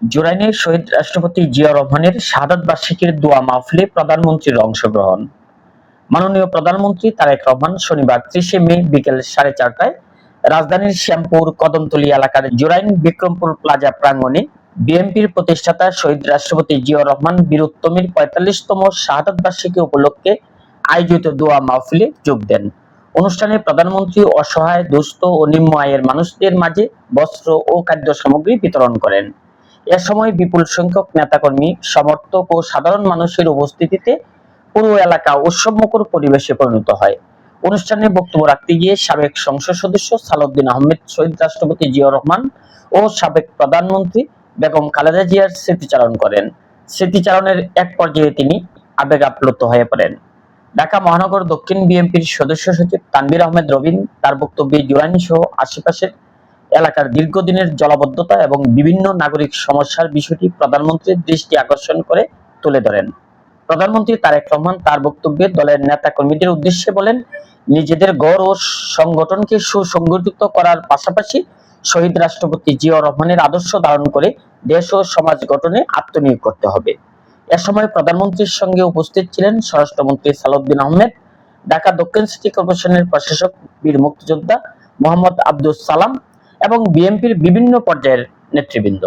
জুরাইনে শহীদ রাষ্ট্রপতি জিয়াউর রহমানের শাহাদাত বার্ষিকীর দোয়া মাহফিলে প্রধানমন্ত্রীর অংশগ্রহণ। মাননীয় প্রধানমন্ত্রী তারেক রহমান শনিবার 30 মে বিকেল 4:30টায় রাজধানীর শ্যামপুর কদমতলী এলাকার জুরাইন বিক্রমপুর প্লাজা প্রাঙ্গণে বিএনপির প্রতিষ্ঠাতা শহীদ রাষ্ট্রপতি জিয়াউর রহমান বীরোত্তমের 45তম শাহাদাত বার্ষিকী উপলক্ষে আয়োজিত দোয়া মাহফিলে যোগ দেন। অনুষ্ঠানে প্রধানমন্ত্রী অসহায়, দুস্থ ও নিম্ন আয়ের মানুষদের মাঝে বস্ত্র ও খাদ্য সামগ্রী বিতরণ করেন। এ সময় বিপুল সংখ্যক নেতাকর্মী, সমর্থক ও সাধারণ মানুষের উপস্থিতিতে পুরো এলাকা উৎসবমুখর পরিবেশে পরিণত হয়। অনুষ্ঠানে বক্তব্য রাখতে গিয়ে সাবেক সংসদ সদস্য সালাউদ্দিন আহমেদ শহীদ রাষ্ট্রপতি জিয়াউর রহমান ও সাবেক প্রধানমন্ত্রী বেগম খালেদা জিয়ার স্মৃতিচারণ করেন। স্মৃতিচারণের এক পর্যায়ে তিনি আবেগ আপ্লুত হয়ে পড়েন। ঢাকা মহানগর দক্ষিণ বিএনপির সদস্য সচিব তানভীর আহমেদ রবিন তার বক্তব্যে জুরাইন সহ আশেপাশের এলাকার দীর্ঘদিনের জলাবদ্ধতা এবং বিভিন্ন নাগরিক সমস্যার বিষয়টি প্রধানমন্ত্রীর দৃষ্টি আকর্ষণ করে তুলে ধরেন। প্রধানমন্ত্রী তারেক রহমান তার বক্তব্যে দলের নেতা কর্মীদের উদ্দেশ্যে বলেন, নিজেদের গড় ও সংগঠনকে সুসংগঠিত করার পাশাপাশি শহীদ রাষ্ট্রপতি জিয়াউর রহমানের আদর্শ ধারণ করে দেশ ও সমাজ গঠনে আত্মনিয়োগ করতে হবে। এ সময় প্রধানমন্ত্রীর সঙ্গে উপস্থিত ছিলেন স্বরাষ্ট্রমন্ত্রী সালাউদ্দিন আহমেদ, ঢাকা দক্ষিণ সিটি কর্পোরেশনের প্রশাসক বীর মুক্তিযোদ্ধা মোহাম্মদ আব্দুস সালাম এবং বিএনপির বিভিন্ন পর্যায়ের নেতৃবৃন্দ।